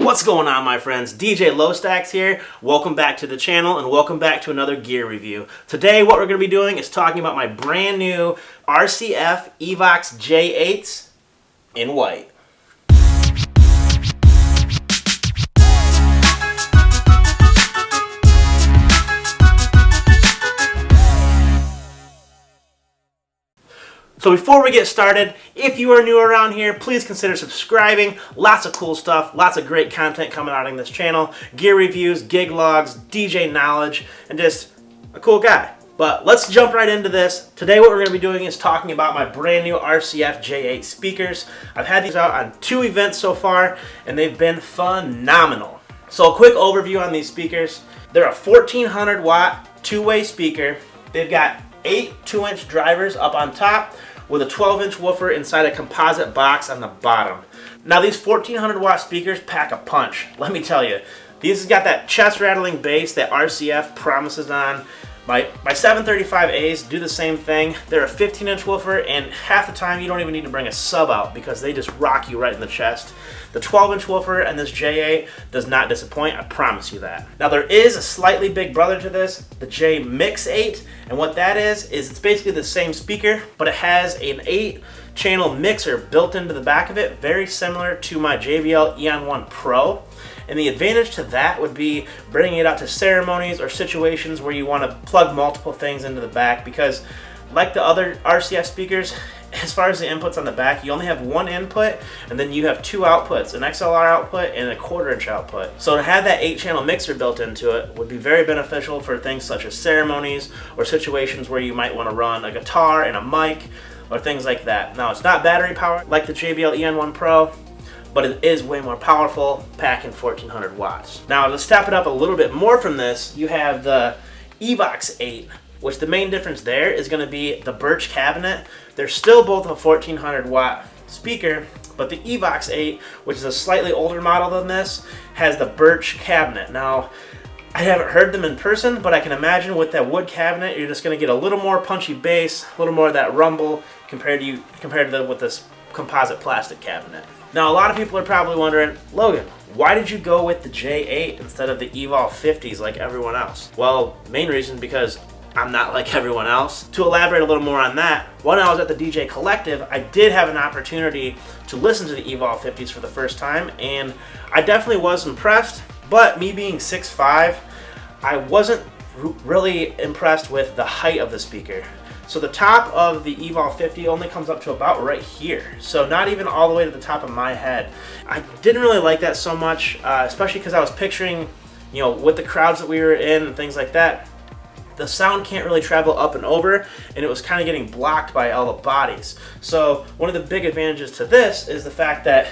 What's going on, my friends? dj.lostax here. Welcome back to the channel and welcome back to another gear review. Today what we're going to be doing is talking about my brand new RCF Evox J8s in white. So before we get started, if you are new around here, please consider subscribing. Lots of cool stuff, lots of great content coming out on this channel. Gear reviews, gig logs, DJ knowledge, and just a cool guy. But let's jump right into this. Today what we're going to be doing is talking about my brand new RCF J8 speakers. I've had these out on 2 events so far, and they've been phenomenal. So a quick overview on these speakers. They're a 1400 watt two-way speaker. They've got 8 2-inch drivers up on top, with a 12-inch woofer inside a composite box on the bottom. Now these 1400 watt speakers pack a punch, let me tell you. These have got that chest rattling bass that RCF promises on. My 735As do the same thing. They're a 15-inch woofer, and half the time you don't even need to bring a sub out because they just rock you right in the chest. The 12-inch woofer and this J8 does not disappoint, I promise you that. Now there is a slightly big brother to this, the XENYX 8, and what that is it's basically the same speaker, but it has an 8-channel mixer built into the back of it, very similar to my JBL Eon 1 Pro. And the advantage to that would be bringing it out to ceremonies or situations where you want to plug multiple things into the back, because like the other RCF speakers, as far as the inputs on the back, you only have 1 input and then you have 2 outputs, an XLR output and a 1/4-inch output. So to have that 8-channel mixer built into it would be very beneficial for things such as ceremonies or situations where you might want to run a guitar and a mic or things like that. Now it's not battery powered like the JBL Eon 1 Pro, but it is way more powerful, packing 1400 watts. Now to step it up a little bit more from this, you have the Evox 8, which the main difference there is going to be the birch cabinet. They're still both a 1400 watt speaker, but the Evox 8, which is a slightly older model than this, has the birch cabinet. Now, I haven't heard them in person, but I can imagine with that wood cabinet, you're just going to get a little more punchy bass, a little more of that rumble compared to with this composite plastic cabinet. Now, a lot of people are probably wondering, Logan, why did you go with the J8 instead of the Evolve 50s like everyone else? Well, main reason because I'm not like everyone else. To elaborate a little more on that, when I was at the DJ Collective, I did have an opportunity to listen to the Evolve 50s for the first time, and I definitely was impressed, but me being 6'5", I wasn't really impressed with the height of the speaker. So the top of the Evolve 50 only comes up to about right here. So not even all the way to the top of my head. I didn't really like that so much, especially because I was picturing, with the crowds that we were in and things like that, the sound can't really travel up and over, and it was kind of getting blocked by all the bodies. So one of the big advantages to this is the fact that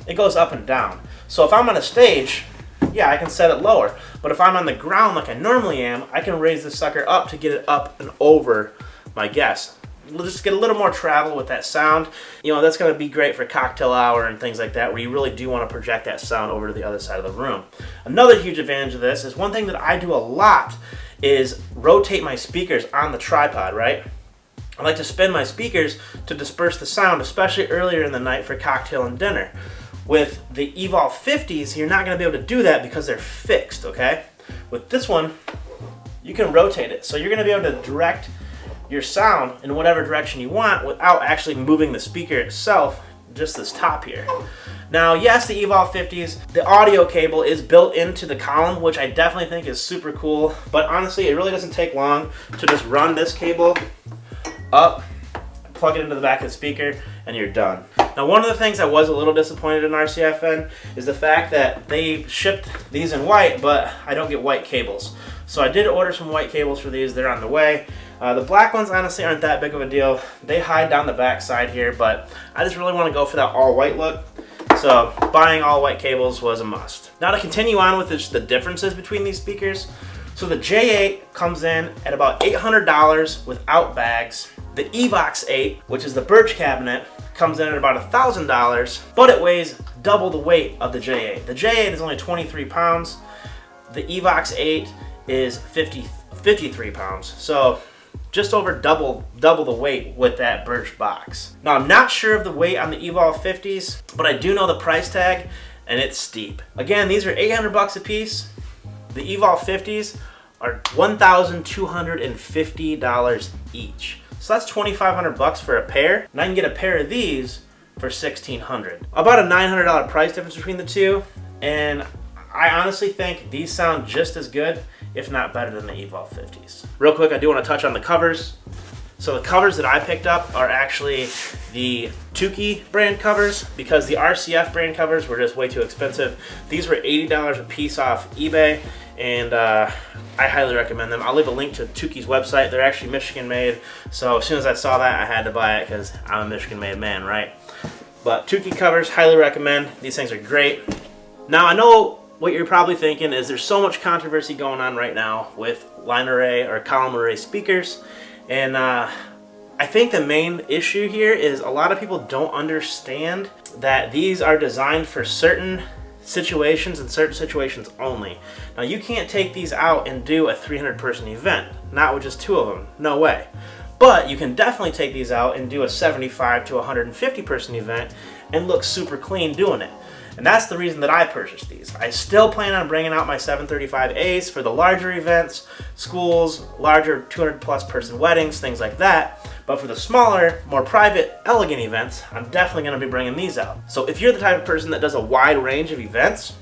it goes up and down. So if I'm on a stage, yeah, I can set it lower. But if I'm on the ground like I normally am, I can raise this sucker up to get it up and over my guests. We'll just get a little more travel with that sound. That's going to be great for cocktail hour and things like that, where you really do want to project that sound over to the other side of the room. Another huge advantage of this is one thing that I do a lot is rotate my speakers on the tripod, right? I like to spin my speakers to disperse the sound, especially earlier in the night for cocktail and dinner. With the Evolve 50s, you're not going to be able to do that because they're fixed, okay? With this one, you can rotate it. So you're going to be able to direct your sound in whatever direction you want without actually moving the speaker itself, just this top here. Now, yes, the Evolve 50s, the audio cable is built into the column, which I definitely think is super cool, but honestly, it really doesn't take long to just run this cable up, plug it into the back of the speaker, and you're done. Now, one of the things I was a little disappointed in RCF in is the fact that they shipped these in white, but I don't get white cables. So I did order some white cables for these. They're on the way. The black ones honestly aren't that big of a deal. They hide down the back side here, but I just really want to go for that all white look. So buying all white cables was a must. Now to continue on with the differences between these speakers. So the J8 comes in at about $800 without bags. The Evox 8, which is the birch cabinet, comes in at about $1,000, but it weighs double the weight of the J8. The J8 is only 23 pounds. The Evox 8 is 53 pounds. So just over double the weight with that birch box. Now I'm not sure of the weight on the Evolve 50s, but I do know the price tag and it's steep. Again, these are 800 bucks a piece. The Evolve 50s are $1,250 each. So that's 2,500 bucks for a pair, and I can get a pair of these for $1,600. About a $900 price difference between the two, and I honestly think these sound just as good, if not better than the Evolve 50s. Real quick, I do want to touch on the covers. So the covers that I picked up are actually the Tukey brand covers, because the RCF brand covers were just way too expensive. These were $80 a piece off eBay, and I highly recommend them. I'll leave a link to Tukey's website. They're actually Michigan made, so as soon as I saw that, I had to buy it because I'm a Michigan made man, right? But Tukey covers, highly recommend. These things are great. Now I know what you're probably thinking is there's so much controversy going on right now with line array or column array speakers, and I think the main issue here is a lot of people don't understand that these are designed for certain situations and certain situations only. Now you can't take these out and do a 300-person event, not with just two of them, no way. But you can definitely take these out and do a 75 to 150-person event and look super clean doing it. And that's the reason that I purchased these. I still plan on bringing out my 735As for the larger events, schools, larger 200+ person weddings, things like that. But for the smaller, more private, elegant events, I'm definitely going to be bringing these out. So if you're the type of person that does a wide range of events,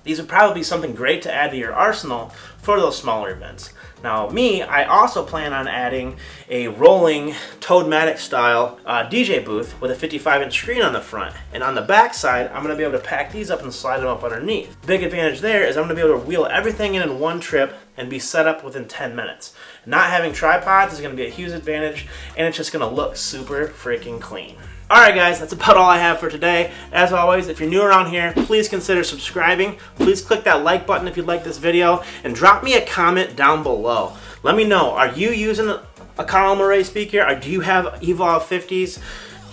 these would probably be something great to add to your arsenal for those smaller events. Now me, I also plan on adding a rolling Toadmatic style DJ booth with a 55-inch screen on the front. And on the back side, I'm going to be able to pack these up and slide them up underneath. Big advantage there is I'm going to be able to wheel everything in one trip and be set up within 10 minutes. Not having tripods is going to be a huge advantage, and it's just going to look super freaking clean. Alright guys, that's about all I have for today. As always, if you're new around here, please consider subscribing. Please click that like button if you like this video, and drop me a comment down below. Let me know, are you using a column array speaker? Or do you have Evolve 50s?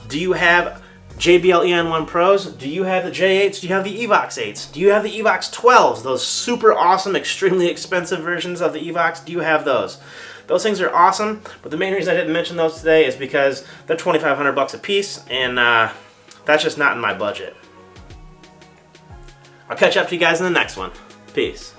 Do you have JBL EN1 Pros? Do you have the J8s? Do you have the Evox 8s? Do you have the Evox 12s? Those super awesome, extremely expensive versions of the Evox, do you have those? Those things are awesome, but the main reason I didn't mention those today is because they're 2,500 bucks a piece, and that's just not in my budget. I'll catch up to you guys in the next one. Peace.